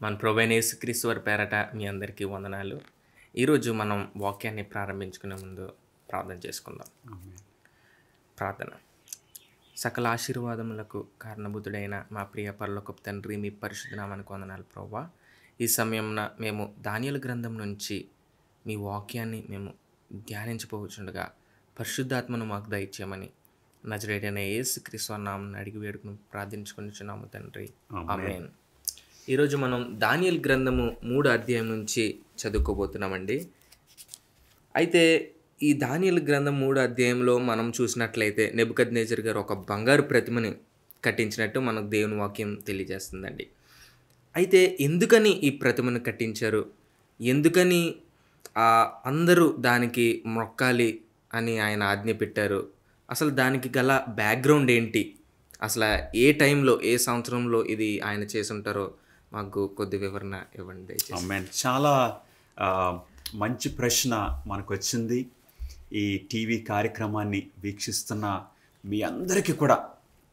మన ప్రభువైన యేసుక్రీస్తు వారి పేరట మీ అందరికీ వందనాలు. ఈరోజు మనం వాక్యాన్ని ప్రారంభించుకునే ముందు ప్రార్థన చేసుకుందాం. ప్రార్థన. సకల ఆశీర్వాదములకు కారణభూతుడైన మా ప్రియ పరలోకపు తండ్రి, మీ పరిశుద్ధ నామానికి వందనాలు ప్రభువా. ఈ సమయంలో మేము దానియేలు గ్రంథం నుంచి మీ వాక్యాన్ని మేము ధ్యానించబోచుండగా పరిశుద్ధాత్మను మాకు దయచేయమని నజరేయుడైన యేసుక్రీస్తు వారి నామమున అడిగి వేడుకుని ప్రార్థించుకొనిచున్నాము తండ్రి, ఆమేన్. ఈరోజు మనం దానియేలు గ్రంథము 3వ అధ్యాయం నుంచి చదువుకోబోతున్నామండి. అయితే ఈ దానియేలు గ్రంథం 3వ అధ్యాయంలో మనం చూసినట్లయితే నెబుకద్నెజర్ గారు ఒక బంగారు ప్రతిమని కట్టించినట్టు మనకు దేవుని వాక్యం తెలియజేస్తుందండి. అయితే ఎందుకని ఈ ప్రతిమను కట్టించారు, ఎందుకని అందరూ దానికి మొక్కాలి అని ఆయన ఆజ్ఞ పెట్టారు, అసలు దానికి గల బ్యాక్గ్రౌండ్ ఏంటి, అసలు ఏ టైంలో ఏ సంవత్సరంలో ఇది ఆయన చేసుంటారో మాకు కొద్ది వివరణ ఇవ్వండి. చాలా మంచి ప్రశ్న మనకు వచ్చింది. ఈ టీవీ కార్యక్రమాన్ని వీక్షిస్తున్న మీ అందరికీ కూడా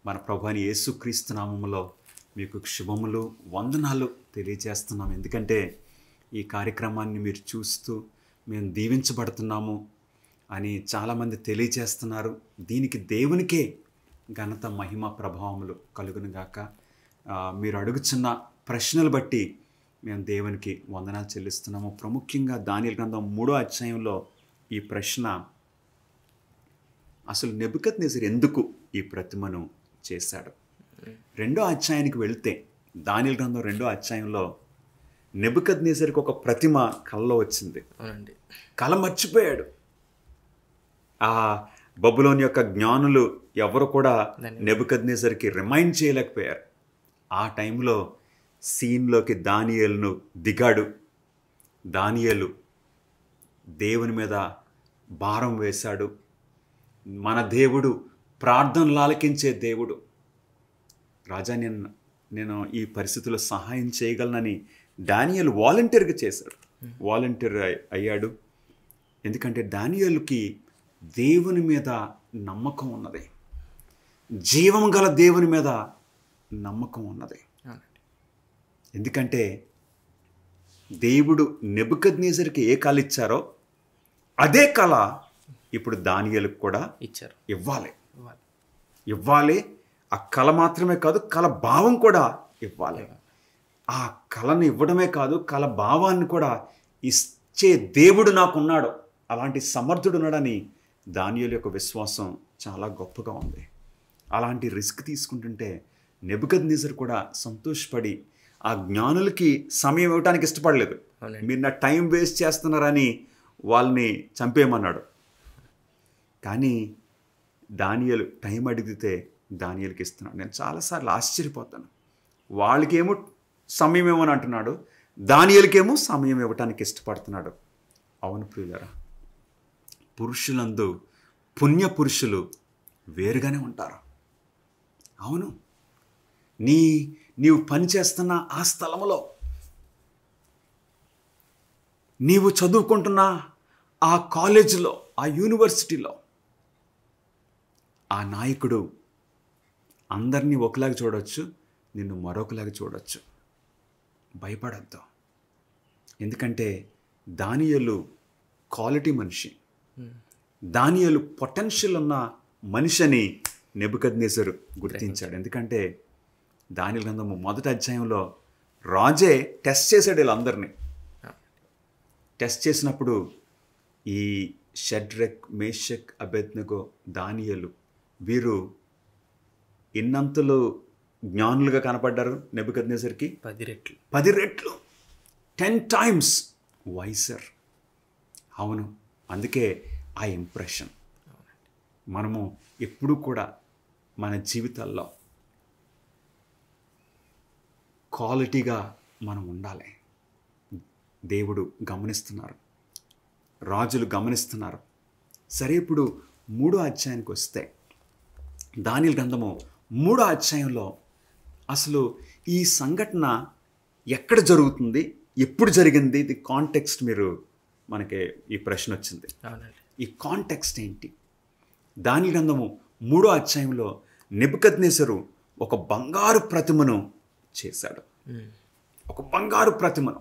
మన ప్రభువైన యేసుక్రీస్తు నామములో మీకు శుభములు, వందనాలు తెలియజేస్తున్నాం. ఎందుకంటే ఈ కార్యక్రమాన్ని మీరు చూస్తూ మేము దీవించబడుతున్నాము అని చాలామంది తెలియజేస్తున్నారు. దీనికి దేవునికే ఘనత, మహిమ, ప్రభావములు కలుగునుగాక. మీరు అడుగుచున్న ప్రశ్నలు బట్టి మేము దేవునికి వందనాలు చెల్లిస్తున్నాము. ప్రాముఖ్యంగా దానియేలు గ్రంథం 3వ అధ్యాయంలో ఈ ప్రశ్న, అసలు నెబుకద్నెజర్ ఎందుకు ఈ ప్రతిమను చేశాడు? 2వ అధ్యాయానికి వెళ్తే దానియేలు గ్రంథం 2వ అధ్యాయంలో నెబుకద్నెజర్కి ఒక ప్రతిమ కలలో వచ్చింది. కల మర్చిపోయాడు. ఆ బబులోని యొక్క జ్ఞానులు ఎవరు కూడా నెబుకద్నెజర్కి రిమైండ్ చేయలేకపోయారు. ఆ టైంలో సీన్లోకి దానియేలును దిగాడు. దానియేలు దేవుని మీద భారం వేశాడు. మన దేవుడు ప్రార్థనలు ఆలకించే దేవుడు. రాజా, నేను ఈ పరిస్థితుల్లో సహాయం చేయగలనని దానియేలు వాలంటీర్గా చేశాడు. వాలంటీర్ అయ్యాడు. ఎందుకంటే దానియేలుకి దేవుని మీద నమ్మకం ఉన్నది, జీవం గల దేవుని మీద నమ్మకం ఉన్నది. ఎందుకంటే దేవుడు నెబుకద్నెజర్కి ఏ కళ ఇచ్చారో అదే కళ ఇప్పుడు దానియేలుకు కూడా ఇవ్వాలి. ఆ కళ మాత్రమే కాదు, కళ భావం కూడా ఇవ్వాలి. ఆ కళను ఇవ్వడమే కాదు, కళ భావాన్ని కూడా ఇచ్చే దేవుడు నాకున్నాడు, అలాంటి సమర్థుడు ఉన్నాడని దానియేలు యొక్క విశ్వాసం చాలా గొప్పగా ఉంది. అలాంటి రిస్క్ తీసుకుంటుంటే నెబుకద్నెజర్ కూడా సంతోషపడి ఆ జ్ఞానులకి సమయం ఇవ్వడానికి ఇష్టపడలేదు. మీరు నా టైం వేస్ట్ చేస్తున్నారని వాళ్ళని చంపేయమన్నాడు. కానీ దానియేలు టైం అడిగితే దానియేలుకి ఇస్తున్నాడు. నేను చాలాసార్లు ఆశ్చర్యపోతాను. వాళ్ళకేమో సమయం ఇవ్వని అంటున్నాడు, దానియేలుకేమో సమయం ఇవ్వటానికి ఇష్టపడుతున్నాడు. అవును ప్రియులారా, పురుషులందు పుణ్య పురుషులు వేరుగానే ఉంటారు. అవును, నీవు పనిచేస్తున్న ఆ స్థలంలో, నీవు చదువుకుంటున్న ఆ కాలేజీలో, ఆ యూనివర్సిటీలో ఆ నాయకుడు అందరినీ ఒకలాగా చూడవచ్చు, నిన్ను మరొకలాగా చూడవచ్చు. భయపడద్దు. ఎందుకంటే దానియేలు క్వాలిటీ మనిషి, దానియేలు పొటెన్షియల్ ఉన్న మనిషిని నెబుకద్నెజర్ గుర్తించాడు. ఎందుకంటే దానియేలు గ్రంథము 1వ అధ్యాయంలో రాజే టెస్ట్ చేశాడు వీళ్ళందరినీ. టెస్ట్ చేసినప్పుడు ఈ షడ్రక్, మేషక్, అబేద్నెగో, దానియేలు వీరు ఎన్నంతలు జ్ఞానులుగా కనపడ్డారు నెబుకద్నెజర్కి? 10 రెట్లు 10 times వైసర్. అవును, అందుకే ఆ ఇంప్రెషన్. మనము ఎప్పుడూ కూడా మన జీవితాల్లో క్వాలిటీగా మనం ఉండాలి. దేవుడు గమనిస్తున్నారు, రాజులు గమనిస్తున్నారు. సరే, ఇప్పుడు 3వ అధ్యాయానికి వస్తే దానియేలు గ్రంథము 3వ అధ్యాయంలో అసలు ఈ సంఘటన ఎక్కడ జరుగుతుంది, ఎప్పుడు జరిగింది, ఇది కాంటెక్స్ట్. మనకి ఈ ప్రశ్న వచ్చింది. ఈ కాంటెక్స్ట్ ఏంటి? దానియేలు గ్రంథము 3వ అధ్యాయంలో నెబుకద్నెజరు ఒక బంగారు ప్రతిమను చేశాడు. ఒక బంగారు ప్రతిమను,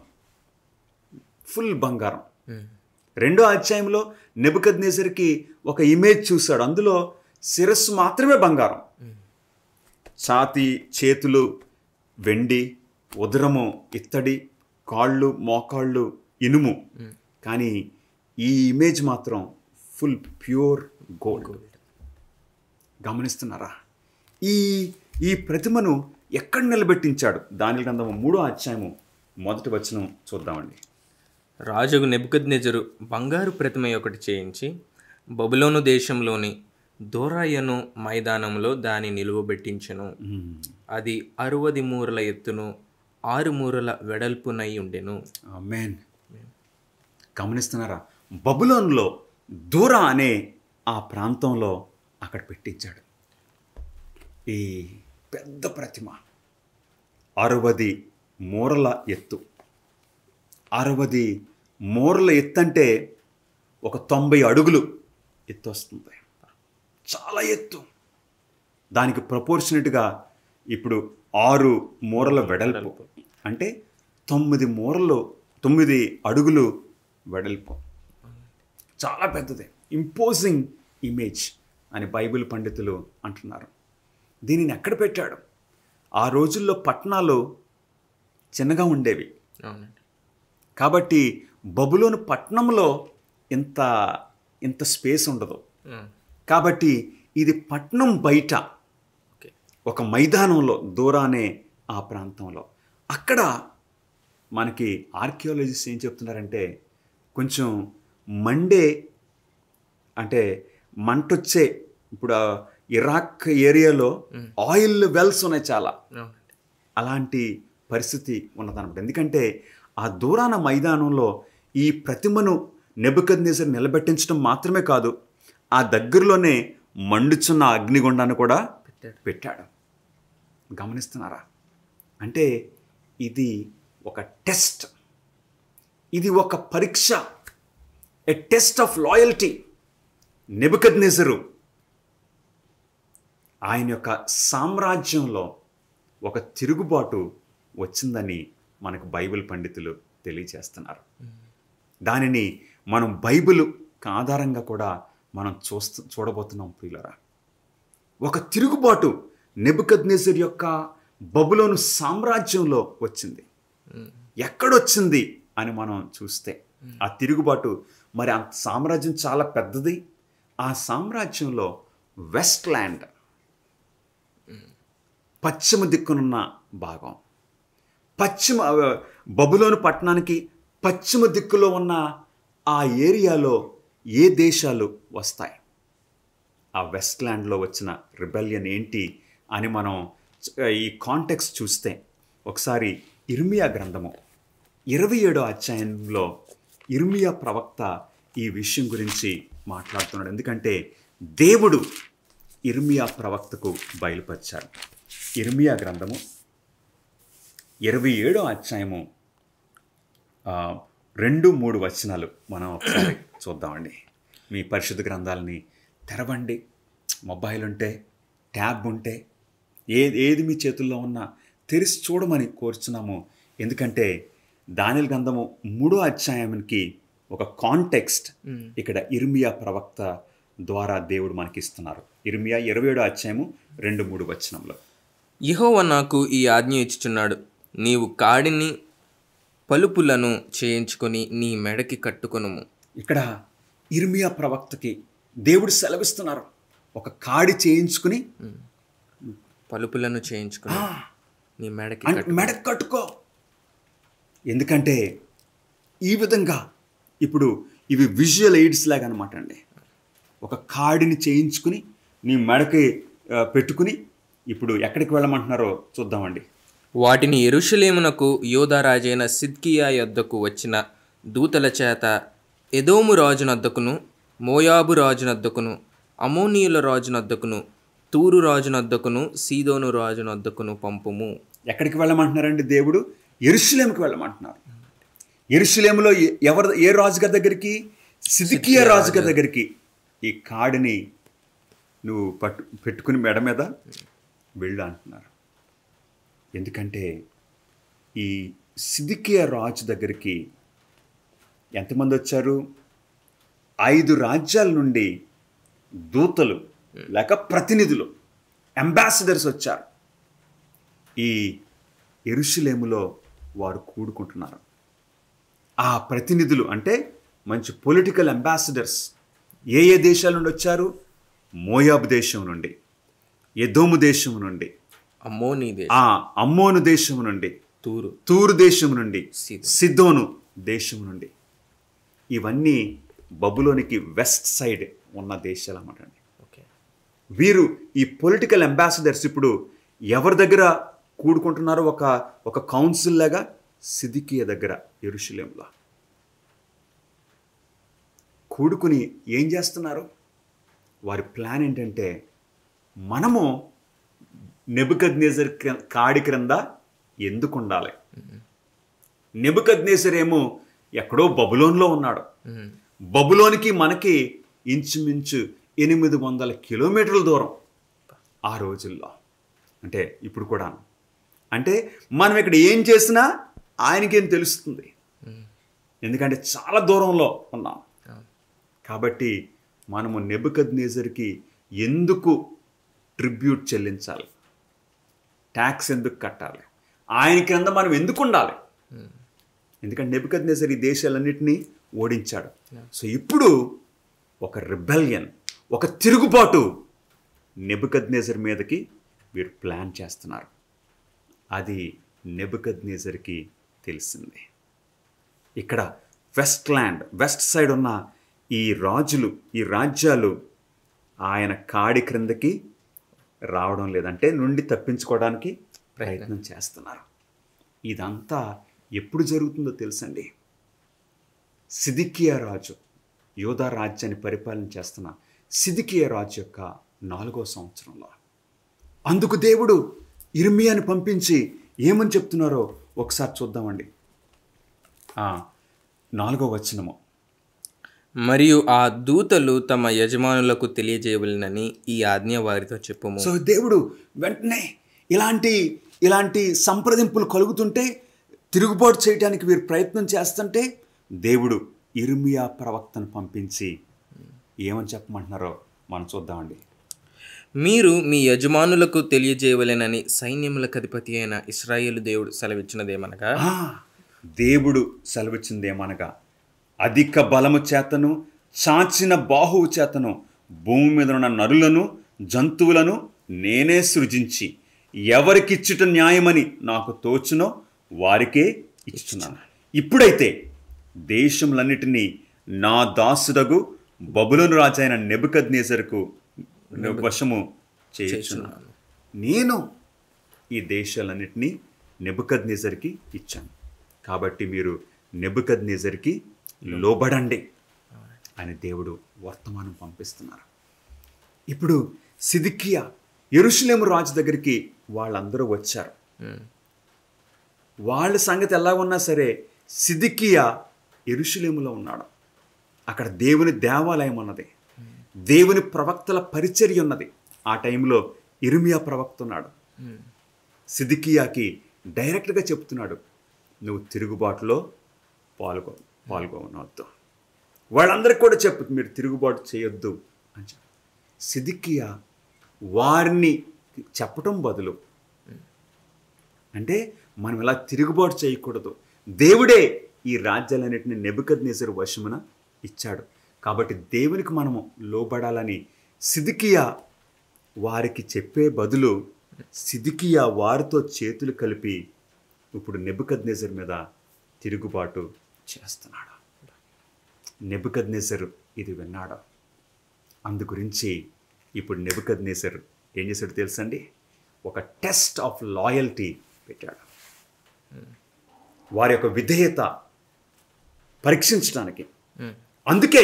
ఫుల్ బంగారం. 2వ అధ్యాయంలో నెబుకద్నెజరుకి ఒక ఇమేజ్ చూశాడు. అందులో శిరస్సు మాత్రమే బంగారం, ఛాతీ చేతులు వెండి, ఉదరము ఇత్తడి, కాళ్ళు మోకాళ్ళు ఇనుము. కానీ ఈ ఇమేజ్ మాత్రం ఫుల్ ప్యూర్ గోల్డ్. గమనిస్తున్నారా? ఈ ప్రతిమను ఎక్కడ నిలబెట్టించాడు? దానియేలు గ్రంథము 3వ అధ్యాయము 1వ వచనం చూద్దామండి. రాజుకు నెబుకద్నెజరు బంగారు ప్రతిమ ఒకటి చేయించి బబులోను దేశంలోని దోరాయను మైదానంలో దాని నిలువబెట్టించెను. అది 60 మూరల ఎత్తును 6 మూరల వెడల్పునై ఉండెను. ఆమేన్. గమనిస్తున్నారా? బబులోనులో దూరా అనే ఆ ప్రాంతంలో అక్కడ పెట్టించాడు ఈ పెద్ద ప్రతిమ. 60 మూరల ఎత్తు. 60 మూరల ఎత్తు అంటే ఒక 90 అడుగులు ఎత్తు వస్తుంది. చాలా ఎత్తు. దానికి ప్రపోర్షనేట్గా ఇప్పుడు 6 మూరల వెడల్పు అంటే 9 అడుగులు వెడల్పు. చాలా పెద్దది. ఇంపోజింగ్ ఇమేజ్ అని బైబిల్ పండితులు అంటున్నారు. దీనిని ఎక్కడ పెట్టాడు? ఆ రోజుల్లో పట్టణాలు చిన్నగా ఉండేవి. కాబట్టి బబులోను పట్టణంలో ఇంత స్పేస్ ఉండదు. కాబట్టి ఇది పట్టణం బయట ఒక మైదానంలో, దూరానే ఆ ప్రాంతంలో, అక్కడ మనకి ఆర్కియాలజిస్ట్ ఏం చెప్తున్నారంటే కొంచెం మండే, అంటే మంటొచ్చే, ఇప్పుడు ఇరాక్ ఏరియాలో ఆయిల్ వెల్స్ ఉన్నాయి చాలా, అలాంటి పరిస్థితి ఉన్నదన్నమాట. ఎందుకంటే ఆ దూరాన మైదానంలో ఈ ప్రతిమను నెబుకద్నెజరు నిలబెట్టించడం మాత్రమే కాదు, ఆ దగ్గరలోనే మండుచున్న అగ్నిగుండాన్ని కూడా పెట్టాడు. గమనిస్తున్నారా? అంటే ఇది ఒక టెస్ట్, ఇది ఒక పరీక్ష, ఎ టెస్ట్ ఆఫ్ లాయల్టీ. నెబుకద్నెజరు ఆయన యొక్క సామ్రాజ్యంలో ఒక తిరుగుబాటు వచ్చిందని మనకు బైబిల్ పండితులు తెలియజేస్తున్నారు. దానిని మనం బైబిల్ ఆధారంగా కూడా మనం చూడబోతున్నాం ప్రియులారా. ఒక తిరుగుబాటు నెబుకద్నెజరు యొక్క బబులోను సామ్రాజ్యంలో వచ్చింది. ఎక్కడొచ్చింది అని మనం చూస్తే ఆ తిరుగుబాటు, మరి ఆ సామ్రాజ్యం చాలా పెద్దది. ఆ సామ్రాజ్యంలో వెస్ట్ ల్యాండ్, పశ్చిమ దిక్కునున్న భాగం, బబులోను పట్టణానికి పశ్చిమ దిక్కులో ఉన్న ఆ ఏరియాలో ఏ దేశాలు వస్తాయి? ఆ వెస్ట్ ల్యాండ్లో వచ్చిన రిబెలియన్ ఏంటి అని మనం ఈ కాంటెక్స్ట్ చూస్తే, ఒకసారి ఇర్మియా గ్రంథము 27వ అధ్యాయంలో ఇర్మియా ప్రవక్త ఈ విషయం గురించి మాట్లాడుతున్నాడు. ఎందుకంటే దేవుడు ఇర్మియా ప్రవక్తకు బయలుపరిచారు. ఇర్మియా గ్రంథము 27వ అధ్యాయము 2-3 వచనాలు మనం ఒకసారి చూద్దామండి. మీ పరిశుద్ధ గ్రంథాలని తెరవండి. మొబైల్ ఉంటే, ట్యాబ్ ఉంటే, ఏది మీ చేతుల్లో ఉన్నా తెరిచి చూడమని కోరుచున్నాము. ఎందుకంటే దానియేలు గ్రంథము 3వ అధ్యాయానికి ఒక కాంటెక్స్ట్ ఇక్కడ ఇర్మియా ప్రవక్త ద్వారా దేవుడు మనకి ఇస్తున్నారు. ఇర్మియా 27వ అధ్యాయము 2-3 వచనంలో, యెహోవా నాకు ఈ ఆజ్ఞ ఇచ్చుచున్నాడు, నీవు కాడిని పలుపులను చేయించుకొని నీ మెడకి కట్టుకొనుము. ఇక్కడ ఇర్మియా ప్రవక్తకి దేవుడు సెలవిస్తున్నారు, ఒక కాడి చేయించుకుని పలుపులను చేయించుకొని నీ మెడకి కట్టుకో. ఎందుకంటే ఈ విధంగా ఇప్పుడు ఇవి విజువల్ ఎయిడ్స్ లాగా అనమాట అండి. ఒక కాడిని చేయించుకుని నీ మెడకి పెట్టుకుని ఇప్పుడు ఎక్కడికి వెళ్ళమంటున్నారో చూద్దామండి. వాటిని యెరూషలేమునకు యోధా రాజైన సిద్కియా యొద్దకు వచ్చిన దూతల చేత ఎదోము రాజునొద్దకును, మోయాబు రాజునొద్దకును, అమోనీయుల రాజునొద్దకును, తూరు రాజునొద్దకును, సీదోను రాజునొద్దకును పంపుము. ఎక్కడికి వెళ్ళమంటున్నారండి? దేవుడు యెరూషలేముకి వెళ్ళమంటున్నారు. యెరూషలేములో ఏ రాజుగారి దగ్గరికి? సిద్కియా రాజుగారి దగ్గరికి ఈ కాడిని నువ్వు పెట్టుకుని మెడ మీద వెళ్ళు అంటున్నారు. ఎందుకంటే ఈ సిద్కియా రాజు దగ్గరికి ఎంతమంది వచ్చారు? 5 రాజ్యాల నుండి దూతలు లేక ప్రతినిధులు, అంబాసిడర్స్ వచ్చారు. ఈ యెరూషలేములో వారు కూడుకుంటున్నారు. ఆ ప్రతినిధులు అంటే మంచి పొలిటికల్ అంబాసిడర్స్ ఏ దేశాల నుండి వచ్చారు? మోయాబు దేశం నుండి, ఎదోము దేశం నుండి, అమ్మోను దేశం నుండి, తూరు దేశం నుండి, సిదోను దేశం నుండి. ఇవన్నీ బబులోనికి వెస్ట్ సైడ్ ఉన్న దేశాలు అన్నమాట అండి. వీరు ఈ పొలిటికల్ అంబాసిడర్స్ ఇప్పుడు ఎవరి దగ్గర కూడుకుంటున్నారో ఒక కౌన్సిల్ లాగా సిద్కియా దగ్గర యెరూషలేములో కూడుకుని ఏం చేస్తున్నారు? వారి ప్లాన్ ఏంటంటే, మనము నెబుకద్నెజర్ కాడి క్రింద ఎందుకు ఉండాలి? నెబుకద్నెజర్ ఏమో ఎక్కడో బబులోన్లో ఉన్నాడు. బబులోనికి మనకి ఇంచుమించు 800 కిలోమీటర్ల దూరం ఆ రోజుల్లో. అంటే ఇప్పుడు కూడా. అంటే మనం ఇక్కడ ఏం చేసినా ఆయనకేం తెలుస్తుంది, ఎందుకంటే చాలా దూరంలో ఉన్నాం. కాబట్టి మనము నెబుకద్నెజర్కి ఎందుకు ట్రిబ్యూట్ చెల్లించాలి? ట్యాక్స్ ఎందుకు కట్టాలి? ఆయన కింద మనం ఎందుకు ఉండాలి? ఎందుకంటే నెబుకద్నెజర్ ఈ దేశాలన్నింటినీ ఓడించాడు. సో ఇప్పుడు ఒక రిబెలియన్, ఒక తిరుగుబాటు నెబుకద్నెజర్ మీదకి వీరు ప్లాన్ చేస్తున్నారు. అది నెబుకద్నెజర్కి తెలిసింది. ఇక్కడ వెస్ట్ సైడ్ ఉన్న ఈ రాజులు, ఈ రాజ్యాలు ఆయన కాడి క్రిందకి రావడం లేదంటే నుండి తప్పించుకోవడానికి ప్రయత్నం చేస్తున్నారు. ఇదంతా ఎప్పుడు జరుగుతుందో తెలుసండి. సిద్కియా రాజు, యూదా రాజ్యాన్ని పరిపాలన చేస్తున్న సిద్కియా రాజు యొక్క 4వ సంవత్సరంలో. అందుకు దేవుడు ఇర్మియాని పంపించి ఏమని చెప్తున్నారో ఒకసారి చూద్దామండి. 4వ వచనము. మరియు ఆ దూతలు తమ యజమానులకు తెలియజేయవలెనని ఈ ఆజ్ఞ వారితో చెప్పుము. సో దేవుడు వెంటనే ఇలాంటి సంప్రదింపులు కలుగుతుంటే, తిరుగుబాటు చేయడానికి వీరు ప్రయత్నం చేస్తుంటే, దేవుడు ఇర్మియా ప్రవక్తను పంపించి ఏమని చెప్పమంటున్నారో మనం చూద్దామండి. మీరు మీ యజమానులకు తెలియజేయవలెనని సైన్యములకు అధిపతి అయిన ఇశ్రాయేలు దేవుడు సెలవిచ్చినదేమనగా, దేవుడు సెలవిచ్చిందేమనగా, అధిక బలము చేతను చాచిన బాహువు చేతను భూమి మీద ఉన్న నరులను జంతువులను నేనే సృజించి ఎవరికిచ్చుట న్యాయమని నాకు తోచునో వారికే ఇస్తున్నాను. ఇప్పుడైతే దేశములన్నిటినీ నా దాసుడగు బబులోను రాజైన నెబుకద్నెజరుకు వశము చేయుచున్నాను. నేను ఈ దేశాలన్నిటినీ నెబుకద్నెజర్కి ఇచ్చాను. కాబట్టి మీరు నెబుకద్నెజర్కి లోబడండి అని దేవుడు వర్తమానం పంపిస్తున్నారు. ఇప్పుడు సిద్కియా యెరూషలేము రాజు దగ్గరికి వాళ్ళందరూ వచ్చారు. వాళ్ళ సంగతి ఎలా ఉన్నా సరే సిద్కియా యెరూషలేములో ఉన్నాడు. అక్కడ దేవుని దేవాలయం ఉన్నది, దేవుని ప్రవక్తల పరిచర్య ఉన్నది. ఆ టైంలో ఇర్మియా ప్రవక్త ఉన్నాడు. సిద్కియాకి డైరెక్ట్గా చెప్తున్నాడు, నువ్వు తిరుగుబాటులో పాల్గొనవద్దు. వాళ్ళందరికీ కూడా చెప్పు, మీరు తిరుగుబాటు చేయొద్దు అని చెప్పి. సిద్కియా వారిని చెప్పటం బదులు, అంటే మనం ఇలా తిరుగుబాటు చేయకూడదు, దేవుడే ఈ రాజ్యాలన్నింటినీ నెబుకద్నెజరు వశమున ఇచ్చాడు, కాబట్టి దేవునికి మనము లోబడాలని సిద్కియా వారికి చెప్పే బదులు సిద్కియా వారితో చేతులు కలిపి ఇప్పుడు నెబుకద్నెజరు మీద తిరుగుబాటు చేస్తున్నాడు. నెబుకద్నెజరు ఇది విన్నాడు. అందుగురించి ఇప్పుడు నెబుకద్నెజరు ఏం చేశాడు తెలుసండి? ఒక టెస్ట్ ఆఫ్ లాయల్టీ పెట్టాడు. వారి యొక్క విధేయత పరీక్షించడానికి. అందుకే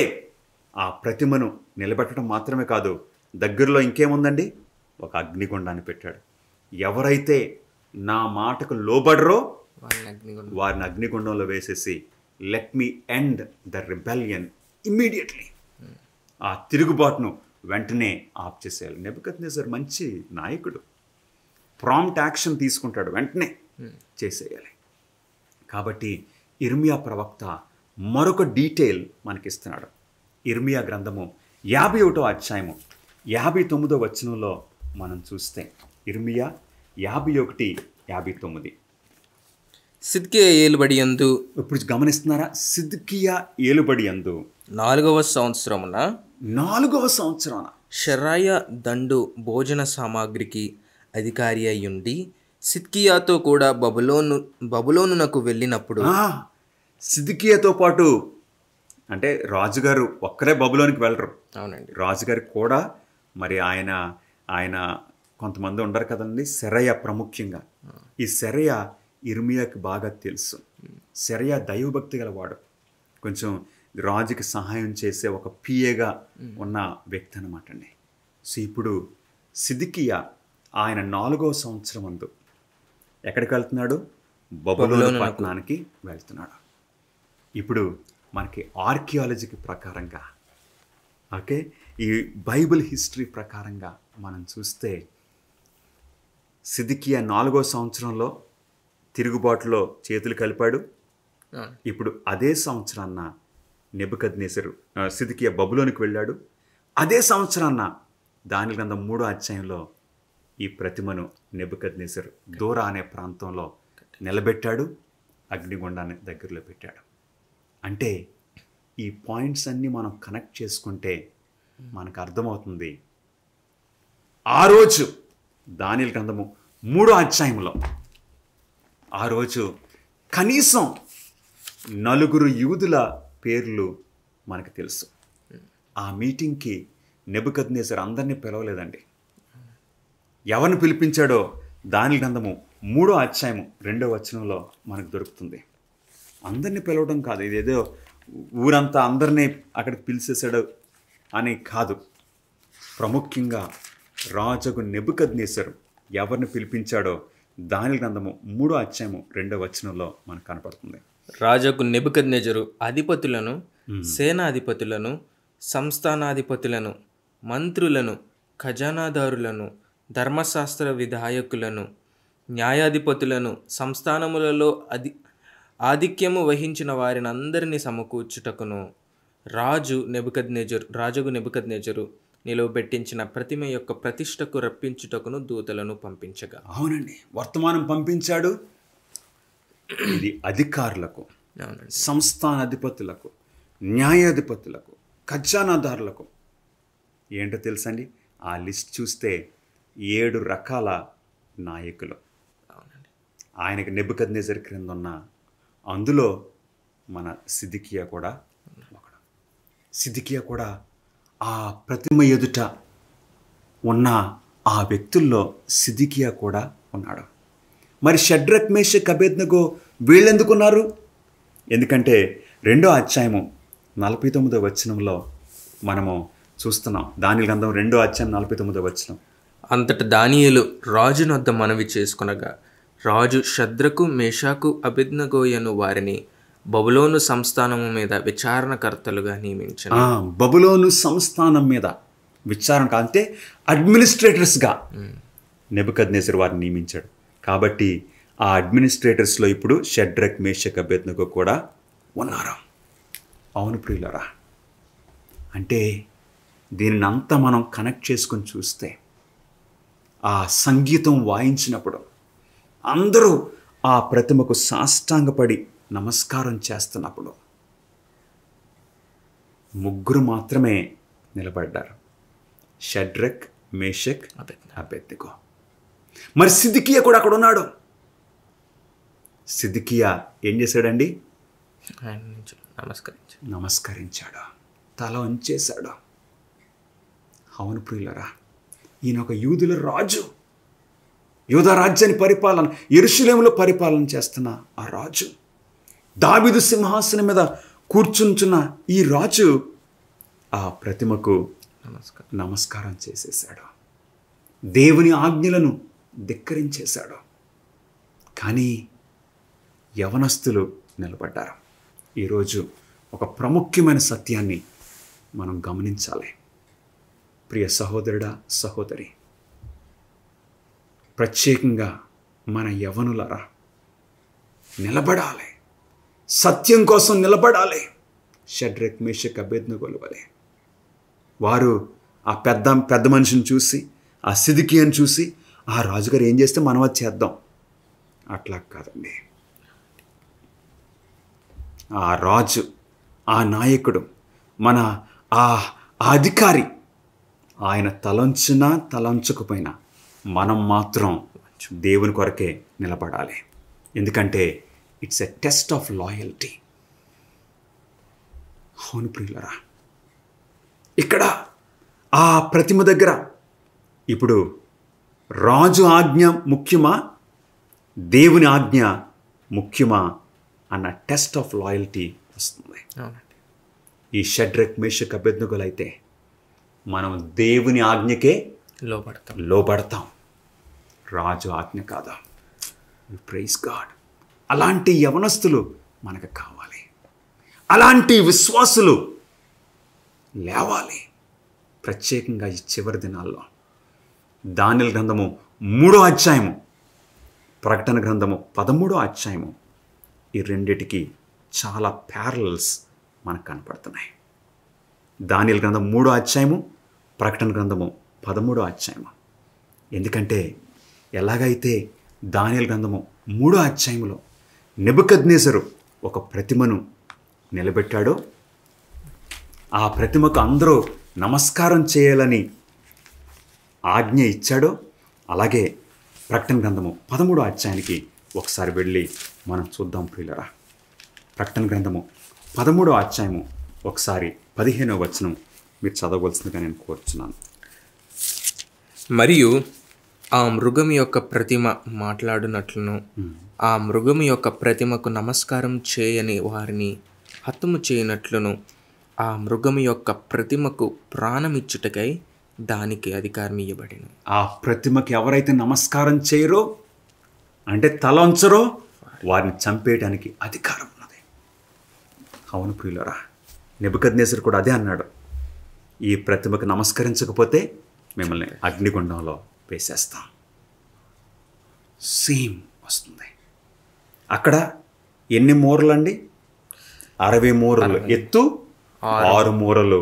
ఆ ప్రతిమను నిలబెట్టడం మాత్రమే కాదు, దగ్గరలో ఇంకేముందండి, ఒక అగ్నిగుండాన్ని పెట్టాడు. ఎవరైతే నా మాటకు లోబడరో వారిని అగ్నిగుండంలో వేసేసి let me end the rebellion immediately, ఆ తిరుగుబాటును వెంటనే ఆఫ్ చేసేయాలి. నెబుకద్నెజర్ మంచి నాయకుడు, ప్రాంప్ట్ యాక్షన్ తీసుకుంటాడు, వెంటనే చేసేయాలి. కాబట్టి ఇర్మియా ప్రవక్త మరొక డీటెయిల్ మనకిస్తున్నాడు. ఇర్మియా గ్రంథము 51వ అధ్యాయము 59వ వచనంలో మనం చూస్తే ఇర్మియా 51:59. సిద్కియా ఏలుబడి యందు ఇప్పుడు గమనిస్తున్నారా? సిద్కియా ఏలుబడి యందు 4వ సంవత్సరమున 4వ సంవత్సరాన షెరాయ దండు భోజన సామాగ్రికి అధికారి అయ్యుండి సిద్కియాతో కూడా బబులోనునకు వెళ్ళినప్పుడు. సిద్కియాతో పాటు అంటే రాజుగారు ఒక్కరే బబులోనికి వెళ్ళరు. అవునండి. రాజుగారికి కూడా మరి ఆయన కొంతమంది ఉండరు కదండి. సెరయ ప్రాముఖ్యంగా. ఈ సెరయ ఇర్మియాకి బాగా తెలుసు. సెరయ దైవభక్తి గలవాడు. కొంచెం రాజుకి సహాయం చేసే ఒక పిఏగా ఉన్న వ్యక్తి అనమాట అండి. సో ఇప్పుడు సిద్కియా ఆయన 4వ సంవత్సరం అందు ఎక్కడికి వెళ్తున్నాడు? బబులోను పట్టణానికి వెళ్తున్నాడు. ఇప్పుడు మనకి ఆర్కియాలజీకి ప్రకారంగా, ఓకే, ఈ బైబిల్ హిస్టరీ ప్రకారంగా మనం చూస్తే సిద్కియా 4వ సంవత్సరంలో తిరుగుబాటులో చేతులు కలిపాడు. ఇప్పుడు అదే సంవత్సరాన్న నెబుకద్నెజరు సిద్కియా బబులోనికి వెళ్ళాడు. అదే సంవత్సరాన్న దానియేలు గ్రంథం 3వ అధ్యాయంలో ఈ ప్రతిమను నెబుకద్నెజరు దోరా అనే ప్రాంతంలో నిలబెట్టాడు, అగ్నిగుండాన్ని దగ్గరలో పెట్టాడు. అంటే ఈ పాయింట్స్ అన్నీ మనం కనెక్ట్ చేసుకుంటే మనకు అర్థమవుతుంది. ఆ రోజు దానియేలు గ్రంథము 3వ అధ్యాయంలో ఆ రోజు కనీసం 4 యూదుల పేర్లు మనకు తెలుసు. ఆ మీటింగ్కి నెబుకద్నెజరు అందరినీ పిలవలేదండి. ఎవరిని పిలిపించాడో దానియేలు గ్రంథము 3వ అధ్యాయము 2వ వచనంలో మనకు దొరుకుతుంది. అందరినీ పిలవడం కాదు, ఇదేదో ఊరంతా అందరినీ అక్కడికి పిలిచేసాడు అని కాదు. ప్రాముఖ్యంగా రాజుకు నెబుకద్నెజరు ఎవరిని పిలిపించాడో దానియేలు గ్రంథము 3వ అధ్యాయము 2వ వచనంలో మనకు కనపడుతుంది. రాజుకు నెబుకద్నెజరు అధిపతులను, సేనాధిపతులను, సంస్థానాధిపతులను, మంత్రులను, ఖజానాదారులను, ధర్మశాస్త్ర విధాయకులను, న్యాయాధిపతులను, సంస్థానములలో ఆధిక్యము వహించిన వారిని అందరినీ సమకూర్చుటకును రాజుకు నెబుకద్నెజరు నిలువబెట్టించిన ప్రతిమ యొక్క ప్రతిష్టకు రప్పించుటకును దూతలను పంపించగా. అవునండి, వర్తమానం పంపించాడు. ఇది అధికారులకు, సంస్థానాధిపతులకు, న్యాయాధిపతులకు, ఖజానాదారులకు. ఏంటో తెలుసండి, ఆ లిస్ట్ చూస్తే 7 రకాల నాయకులు ఆయనకి నెబుకద్నెజరు క్రింద ఉన్న, అందులో మన సిద్కియా కూడా ఒకడు. సిద్కియా కూడా ఆ ప్రతిమ ఎదుట ఉన్న ఆ వ్యక్తుల్లో సిద్కియా కూడా ఉన్నాడు. మరి షడ్రక్, మేషక్, అబేద్నెగో వీళ్ళెందుకున్నారు? ఎందుకంటే 2వ అధ్యాయము 49వ వచనంలో మనము చూస్తున్నాం. దానియేలు గ్రంథం 2వ అధ్యాయం 49వ వచనం. అంతట దానియేలు రాజునొద్ద మనవి చేసుకొనగా రాజు షద్రకు, మేషాకు, అబేద్నెగోయను వారిని బబులోను సంస్థానము మీద విచారణకర్తలుగా నియమించాను. బబులోను సంస్థానం మీద విచారణ అంటే అడ్మినిస్ట్రేటర్స్గా నెబుకద్నెజరు వారిని నియమించాడు. కాబట్టి ఆ అడ్మినిస్ట్రేటర్స్లో ఇప్పుడు షడ్రక్, మేషక్, అబేద్నెగో కూడా ఉన్నారు. అవును ప్రియులారా, అంటే దీనిని అంతా మనం కనెక్ట్ చేసుకొని చూస్తే ఆ సంగీతం వాయించినప్పుడు అందరూ ఆ ప్రతిమకు సాష్టాంగపడి నమస్కారం చేస్తున్నప్పుడు 3 మాత్రమే నిలబడ్డారు: షడ్రక్, మేషక్, అబేద్నెగో. మరి సిద్కియా కూడా అక్కడ ఉన్నాడు. సిద్కియా ఏం చేశాడండి? నమస్కరించాడు, తల వంచేశాడు. అవును ప్రియులరా, ఈయన ఒక యూదుల రాజు, యూదా రాజ్యాన్ని పరిపాలన, యెరూషలేములో పరిపాలన చేస్తున్న ఆ రాజు, దావీదు సింహాసనం మీద కూర్చుంటున్న ఈ రాజు ఆ ప్రతిమకు నమస్కారం చేసేశాడు. దేవుని ఆజ్ఞలను ధిక్కరించేశాడు. కానీ యవనస్తులు నిలబడ్డారు. ఈరోజు ఒక ప్రాముఖ్యమైన సత్యాన్ని మనం గమనించాలి. ప్రియ సహోదరుడా, సహోదరి, ప్రత్యేకంగా మన యవనులరా నిలబడాలి. సత్యం కోసం నిలబడాలి. షడ్రక్ మేషక్ అబేద్నెగోల వలె వారు ఆ పెద్ద మనిషిని చూసి, ఆ సిద్కియాని చూసి, ఆ రాజుగారు ఏం చేస్తే మనం అది చేద్దాం, అట్లా కాదండి. ఆ రాజు, ఆ నాయకుడు, మన ఆ అధికారి, ఆయన తలంచినా తలంచకపోయినా మనం మాత్రం దేవుని కొరకే నిలబడాలి. ఎందుకంటే it's a test of loyalty. అవును ప్రియులరా, ఇక్కడ ఆ ప్రతిమ దగ్గర ఇప్పుడు రాజు ఆజ్ఞ ముఖ్యమా, దేవుని ఆజ్ఞ ముఖ్యమా అన్న టెస్ట్ ఆఫ్ లాయల్టీ వస్తుంది. ఈ షడ్రక్ మేషక్ అబేద్నెగోలు అయితే మనం దేవుని ఆజ్ఞకే లోబడతాం, రాజు ఆజ్ఞ కాదా. Praise God. అలాంటి యవనస్తులు మనకు కావాలి. అలాంటి విశ్వాసులు లేవాలి. ప్రత్యేకంగా ఈ చివరి దినాల్లో దానియేలు గ్రంథము 3వ అధ్యాయము, ప్రకటన గ్రంథము 13వ అధ్యాయము, ఈ రెండిటికి చాలా ప్యారలల్స్ మనకు కనపడుతున్నాయి. దానియేలు గ్రంథం 3వ అధ్యాయము, ప్రకటన గ్రంథము 13వ అధ్యాయము. ఎందుకంటే ఎలాగైతే దానియేలు గ్రంథము 3వ అధ్యాయంలో నెబుకద్నెజరు ఒక ప్రతిమను నిలబెట్టాడో, ఆ ప్రతిమకు అందరూ నమస్కారం చేయాలని ఆజ్ఞ ఇచ్చాడో, అలాగే ప్రకటన గ్రంథము 13వ అధ్యాయానికి ఒకసారి వెళ్ళి మనం చూద్దాం ప్రియులరా. ప్రకటన గ్రంథము 13వ అధ్యాయము ఒకసారి 15వ వచనం మీరు చదవవలసిందిగా నేను కోరుచున్నాను. మరియు ఆ మృగం యొక్క ప్రతిమ మాట్లాడునట్లును, ఆ మృగం యొక్క ప్రతిమకు నమస్కారం చేయని వారిని హతము చేయనట్లును, ఆ మృగం యొక్క ప్రతిమకు ప్రాణమిచ్చుటకై దానికి అధికారం ఇవ్వబడిన. ఆ ప్రతిమకి ఎవరైతే నమస్కారం చేయరో, అంటే తలంచరో, వారిని చంపేయడానికి అధికారం ఉన్నది. అవును ప్రియులరా, నెబుకద్నెజరు కూడా అదే అన్నాడు. ఈ ప్రతిమకు నమస్కరించకపోతే మిమ్మల్ని అగ్నిగుండంలో వేసేస్తాం. సేమ్ వస్తుంది. అక్కడ ఎన్ని మూరలండి? 60 మూరలు ఎత్తు, 6 మూరలు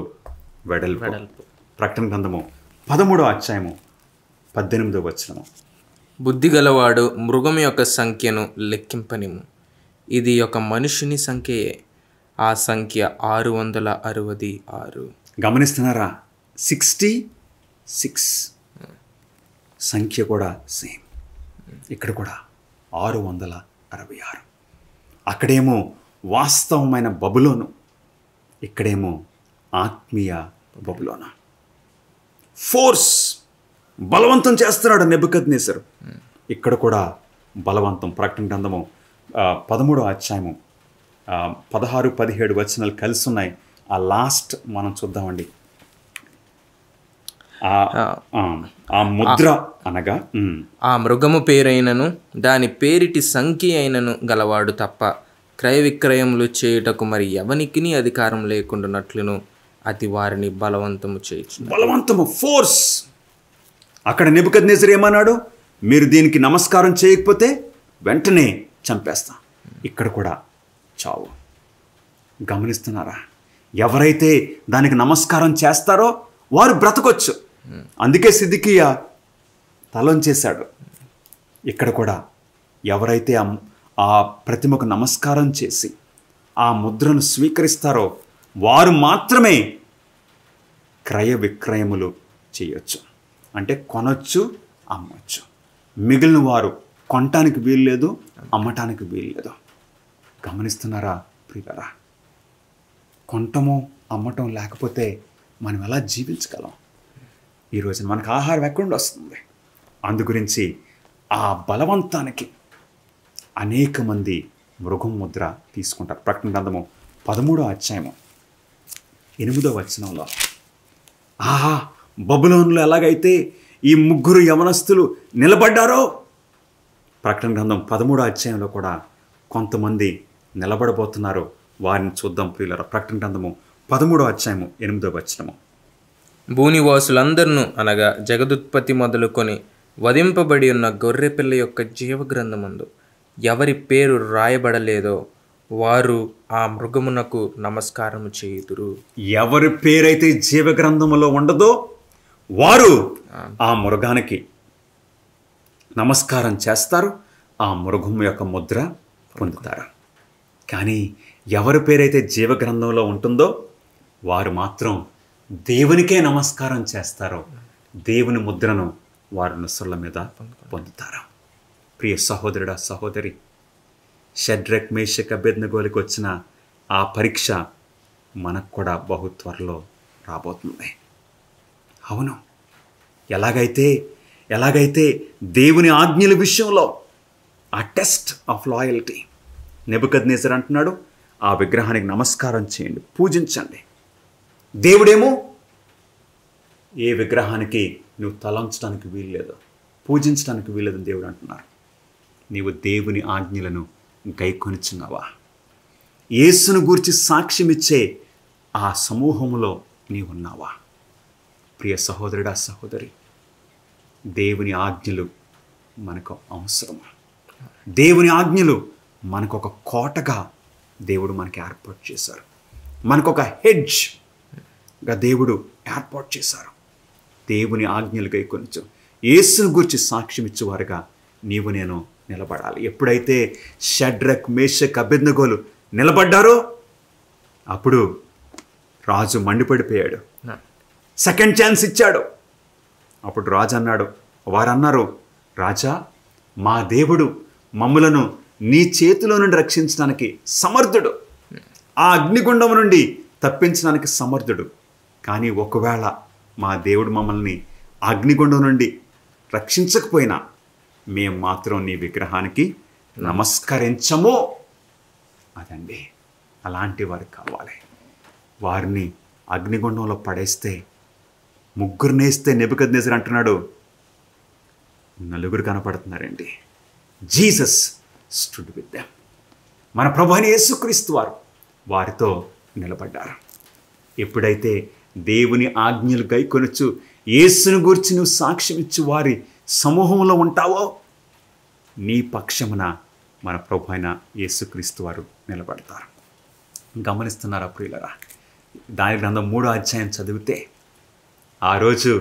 వెడల్పు. ప్రకటన గ్రంథము 13వ అధ్యాయము 18వ వచనము. బుద్ధి గలవాడు మృగం యొక్క సంఖ్యను లెక్కింపనిము, ఇది ఒక మనుషుని సంఖ్యయే, ఆ సంఖ్య 666. గమనిస్తున్నారా? 66 సంఖ్య కూడా సేమ్. ఇక్కడ కూడా 666. అక్కడేమో వాస్తవమైన బబులోను, ఇక్కడేమో ఆత్మీయ బబులోను. ఫోర్స్, బలవంతం చేస్తున్నాడు నెబుకద్నెజరు. ఇక్కడ కూడా బలవంతం. ప్రకటన గ్రంథము 13వ అధ్యాయము 16, 17 వచనాలు కలిసి ఉన్నాయి. ఆ లాస్ట్ మనం చూద్దామండి. ఆ ముద్ర అనగా ఆ మృగము పేరైనను దాని పేరిటి సంఖ్య అయినను గలవాడు తప్ప క్రయ విక్రయములు చేయుటకు మరి ఎవనికి అధికారం లేకుండానట్లును అది వారిని బలవంతము చేయొచ్చు. బలవంతము, ఫోర్స్. అక్కడ నెబుకద్నెజరు ఏమన్నాడు? మీరు దీనికి నమస్కారం చేయకపోతే వెంటనే చంపేస్తాం. ఇక్కడ కూడా చావు. గమనిస్తున్నారా? ఎవరైతే దానికి నమస్కారం చేస్తారో వారు బ్రతకొచ్చు. అందుకే సిద్కియా తలంచేశాడు. ఇక్కడ కూడా ఎవరైతే ఆ ప్రతిమకు నమస్కారం చేసి ఆ ముద్రను స్వీకరిస్తారో వారు మాత్రమే క్రయ విక్రయములు చేయొచ్చు. అంటే కొనొచ్చు, అమ్మొచ్చు. మిగిలిన వారు కొనటానికి వీల్లేదు, అమ్మటానికి వీల్లేదు. గమనిస్తున్నారా ప్రియులారా? కొనటము అమ్మటం లేకపోతే మనం ఎలా జీవించగలం? ఈరోజు మనకు ఆహారం ఎక్కడి వస్తుంది? అందుగురించి ఆ బలవంతానికి అనేక మంది మృగం ముద్ర తీసుకుంటారు. ప్రకటన గ్రంథము 13వ అధ్యాయము 8వ వచనంలో బబులోనులో ఎలాగైతే ఈ ముగ్గురు యవనస్తులు నిలబడ్డారో, ప్రకటన గ్రంథం 13వ అధ్యాయంలో కూడా కొంతమంది నిలబడబోతున్నారు. వారిని చూద్దాం ప్రియులారా. ప్రకటన గ్రంథము 13వ అధ్యాయము 8వ వచనము. భూనివాసులందరినూ అనగా జగదుత్పత్తి మొదలుకొని వధింపబడి ఉన్న గొర్రెపిల్ల యొక్క జీవగ్రంథమందు ఎవరి పేరు రాయబడలేదో వారు ఆ మృగమునకు నమస్కారము చేయుదురు. ఎవరి పేరైతే జీవ గ్రంథములో ఉండదో వారు ఆ మృగానికి నమస్కారం చేస్తారు, ఆ మృగం యొక్క ముద్ర పొందుతారు. కానీ ఎవరి పేరైతే జీవ గ్రంథంలో ఉంటుందో వారు మాత్రం దేవునికే నమస్కారం చేస్తారో దేవుని ముద్రను వారు నొసళ్ళ మీద పొందుతారు. ప్రియ సహోదరుడా, సహోదరి, షడ్రక్ మేషక్ అబేద్నెగోలకు వచ్చిన ఆ పరీక్ష మనకు కూడా బహు త్వరలో రాబోతుంది. అవును, ఎలాగైతే దేవుని ఆజ్ఞల విషయంలో ఆ టెస్ట్ ఆఫ్ లాయల్టీ నెబుకద్నెజర్ అంటున్నాడు, ఆ విగ్రహానికి నమస్కారం చేయండి, పూజించండి. దేవుడేమో ఏ విగ్రహానికి నువ్వు తలంచడానికి వీల్లేదు, పూజించడానికి వీల్లేదని దేవుడు అంటున్నారు. నీవు దేవుని ఆజ్ఞలను గైకొనుచున్నావా? యేసును గూర్చి సాక్ష్యమిచ్చే ఆ సమూహంలో నీవున్నావా? ప్రియ సహోదరుడా, సహోదరి, దేవుని ఆజ్ఞలు మనకు అవసరమా? దేవుని ఆజ్ఞలు మనకు ఒక కోటగా దేవుడు మనకి ఏర్పాటు చేశారు, మనకు ఒక హెడ్జ్గా దేవుడు ఏర్పాటు చేశారు. దేవుని ఆజ్ఞలు గైకొనచ్చు, యేసును గురించి సాక్ష్యం ఇచ్చేవారుగా నీవు నేను నిలబడాలి. ఎప్పుడైతే షడ్రక్ మేషక్ అబేద్నెగోలు నిలబడ్డారో అప్పుడు రాజు మండిపడిపోయాడు, సెకండ్ ఛాన్స్ ఇచ్చాడు. అప్పుడు రాజు అన్నాడు, వారన్నారు, రాజా, మా దేవుడు మమ్ములను నీ చేతిలో నుండి రక్షించడానికి సమర్థుడు, ఆ అగ్నిగుండం నుండి తప్పించడానికి సమర్థుడు. కానీ ఒకవేళ మా దేవుడు మమ్మల్ని అగ్నిగుండం నుండి రక్షించకపోయినా మేము మాత్రం నీ విగ్రహానికి నమస్కరించము. అదండి, అలాంటి వారికి కావాలి. వారిని అగ్నిగుండంలో పడేస్తే, ముగ్గురునేస్తే నెబుకద్నెజర్ అంటున్నాడు, నలుగురు కనపడుతున్నారండి. Jesus stood with them. మన ప్రభు అయిన యేసుక్రీస్తు వారు వారితో నిలబడ్డారు. ఎప్పుడైతే దేవుని ఆజ్ఞలు గైకొనొచ్చు యేసును గూర్చి నువ్వు సాక్ష్యం ఇచ్చి వారి సమూహంలో ఉంటావో నీ పక్షమున మన ప్రభు అయిన యేసుక్రీస్తు వారు నిలబడతారు. గమనిస్తున్నారా ప్రియులరా? దాని గ్రంథం 3వ అధ్యాయం చదివితే ఆ రోజు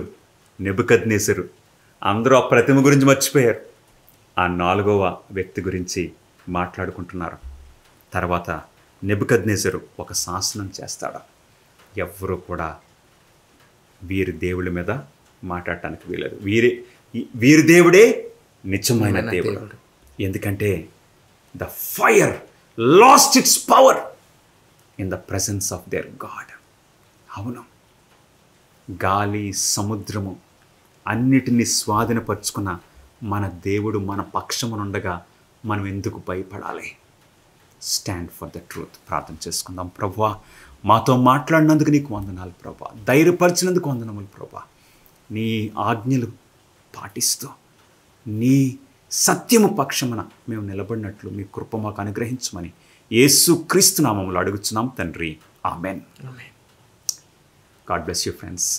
నెబుకద్నెజరు అందరూ ఆ ప్రతిమ గురించి మర్చిపోయారు, ఆ 4వ వ్యక్తి గురించి మాట్లాడుకుంటున్నారు. తర్వాత నెబుకద్నెజరు ఒక శాసనం చేస్తాడు, ఎవ్వరూ కూడా వీరి దేవుళ్ళ మీద మాట్లాడటానికి వీలేదు, వీరి దేవుడే నిజమైన దేవుడు. ఎందుకంటే the fire lost its power in the presence of their God. అవును, గాలి సముద్రము అన్నిటినీ స్వాధీనపరుచుకున్న మన దేవుడు మన పక్షమునుండగా మనం ఎందుకు భయపడాలి? Stand for the truth. ప్రార్థన చేసుకుందాం. ప్రభువా, మాతో మాట్లాడినందుకు నీకు వందనాలు ప్రభువా, ధైర్యపరిచినందుకు వందనములు ప్రభువా. నీ ఆజ్ఞలు పాటిస్తూ నీ సత్యము పక్షమున మేము నిలబడినట్లు మీ కృప మాకు అనుగ్రహించమని యేసుక్రీస్తు నామములో అడుగుచున్నాం తండ్రి. Amen. God bless you friends.